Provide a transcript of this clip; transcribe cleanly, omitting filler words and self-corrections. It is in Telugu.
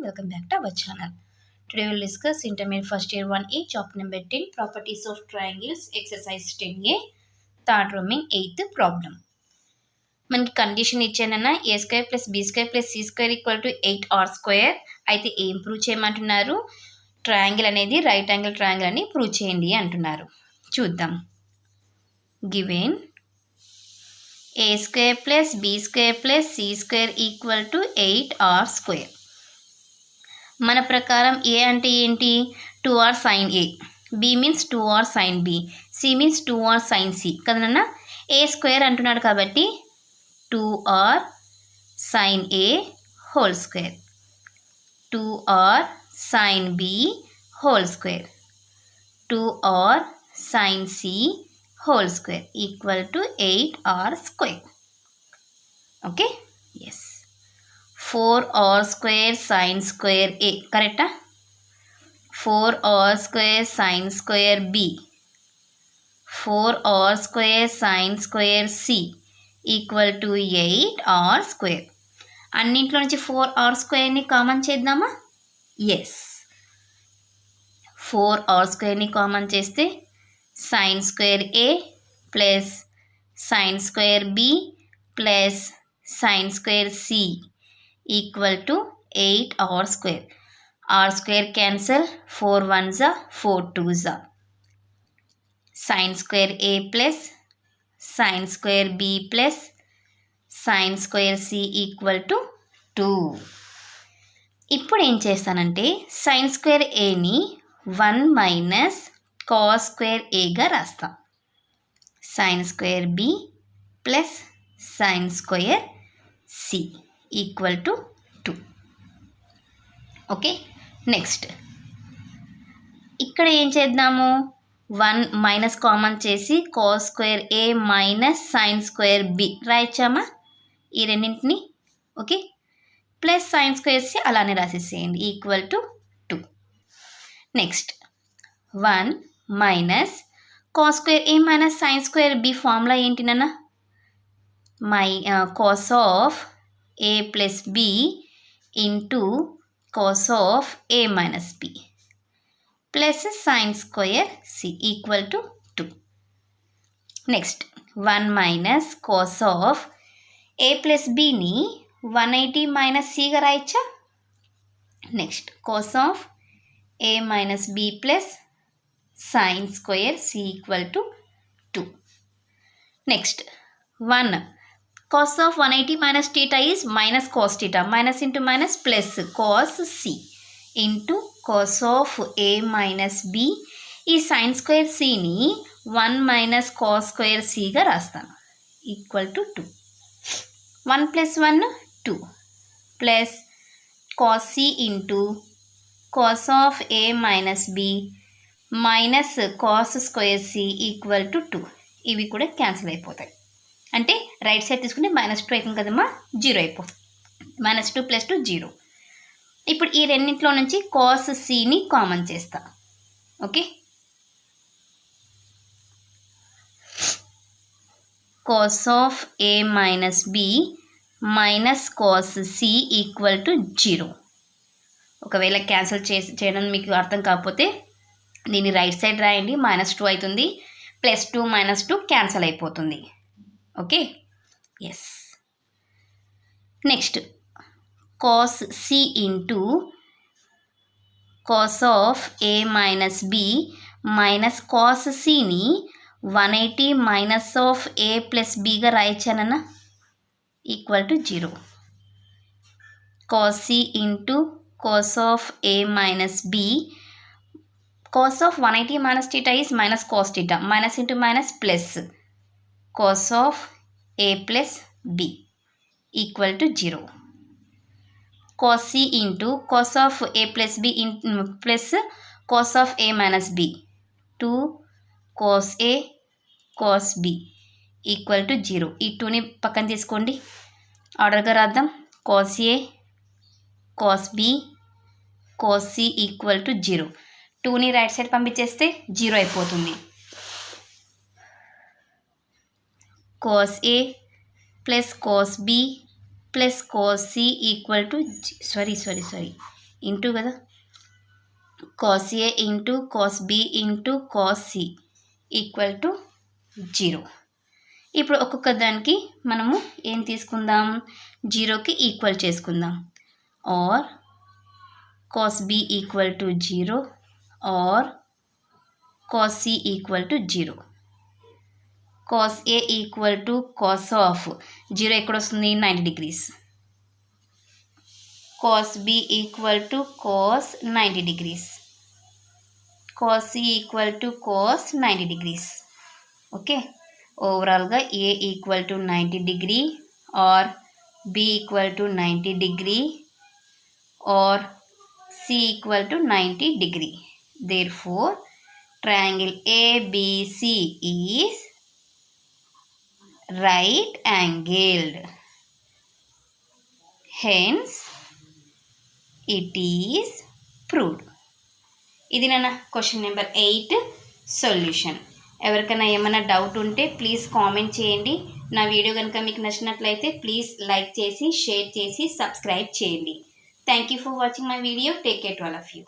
welcome back to our channel. Today we will discuss intermediate first year 1A chapter number 10 properties of triangles exercise 10A third rooming 8th problem. మనకి కండిషన్ ఇచ్చానన్నా a square plus b square plus c square equal to 8r square. అయితే ఏం ప్రూవ్ చేయమంటున్నారు? ట్రయాంగిల్ అనేది రైట్ యాంగిల్ ట్రయాంగిల్ అని ప్రూవ్ చేయండి అంటున్నారు. చూద్దాం. Given a square plus b square plus c square equal to 8r square. మన ప్రకారం a అంటే ఏంటి? 2r sin a, b means 2r sin b, c means 2r sin c కదనన్నా. a square అంటున్నాడు కాబట్టి 2r sin a whole square, 2r sin b whole square, 2r sin c whole square equal to 8r square. Okay, yes. 4r square sin square a, correct? 4r square sin square b, 4r square sin square c equal to 8r square. అన్నింటిలో నుంచి 4r స్క్వేర్ని కామన్ చేద్దామా? ఎస్, 4r స్క్వేర్ని కామన్ చేస్తే sin square a plus sin square b plus sin square c equal to 8r square. r square cancel, 4 1s are 4 2s are. sin square a plus sin square b plus sin square c equal to 2. ఇప్పుడు ఏం చేస్తానంటే sin square aని 1 minus cos square a గా రాస్తాం. sin square b plus sin square c equal to 2. Okay, next ఇక్కడ ఏం చేద్దాము? 1 మైనస్ కామన్ చేసి cos square a minus sin square b రాయచ్చామా ఈ రెండింటిని? Okay, plus sin square c అలానే రాసేసేయండి equal to 2. Next 1 minus cos square a minus sin square b formula ఏంటి నాన్న? cos of a plus b into cos of a minus b plus sin square c equal to 2. Next 1 minus cos of a plus bని 180 మైనస్ cగా రాయచ్చా? Next cos of a minus b plus sin square c equal to 2. Next 1 cos of 180 minus theta is minus cos theta, minus into minus plus cos c into cos of a minus b. ఈ sin square c ని 1 minus cos square c గా రాస్తాను equal to 2. 1 plus 1 2 plus cos c into cos of a minus b minus cos square C equal to 2. ఇవి కూడా క్యాన్సిల్ అయిపోతాయి. అంటే రైట్ సైడ్ తీసుకుంటే -2 అవుతుంది కదమ్మా, 0 అయిపోతుంది. -2 + 2 0. ఇప్పుడు ఈ రెండింటిలో నుంచి కాస్ సిని కామన్ చేస్తా. Okay, cos of A minus B minus cos C equal to 0. ఒకవేళ క్యాన్సిల్ చేయడం మీకు అర్థం కాకపోతే దీన్ని రైట్ సైడ్ రాయండి. -2 అవుతుంది, +2 -2 క్యాన్సల్ అయిపోతుంది. Okay, yes. Next cos c into cos of A minus B minus cos సిని 180 మైనస్ ఆఫ్ ఏ ప్లస్ బిగా రాయచ్చానన్నా equal to 0. Cos c into cos of A minus b cos of 180 minus theta is minus cos theta, minus into minus plus cos of a plus b equal to 0. cos c into cos of a plus b plus cos of a minus b 2 cos a cos b equal to 0. ఈ 2ని పక్కన తీసుకోండి, ఆర్డర్గా రాద్దాం. cos a cos b cos c equal to 0. 2ని రైట్ సైడ్ పంపించేస్తే 0 అయిపోతుంది. cos a plus cos b plus cos c equal to sorry into కదా, cos A into cos B into cos C equal to 0. ఇప్పుడు ఒక్కొక్క దానికి మనము ఏం తీసుకుందాం, 0కి ఈక్వల్ చేసుకుందాం. Or cos B equal to 0 or cos C equal to 0. cos A equal to cos of 0 ఎక్కడ వస్తుంది, 90 degrees. cos B equal to cos 90 degrees. cos C equal to cos 90 degrees. Okay, ఓవరాల్గా A equal to 90 degree or B equal to 90 degree or C equal to 90 degree. Therefore, triangle ABC is right angled. Hence, it is proved. ఇది నా క్వశ్చన్ నెంబర్ 8 సొల్యూషన్. ఎవరికైనా ఏమైనా డౌట్ ఉంటే ప్లీజ్ కామెంట్ చేయండి. నా వీడియో కనుక మీకు నచ్చినట్లయితే ప్లీజ్ లైక్ చేసి, షేర్ చేసి, సబ్స్క్రైబ్ చేయండి. Thank you for watching my video. Take care to all of you.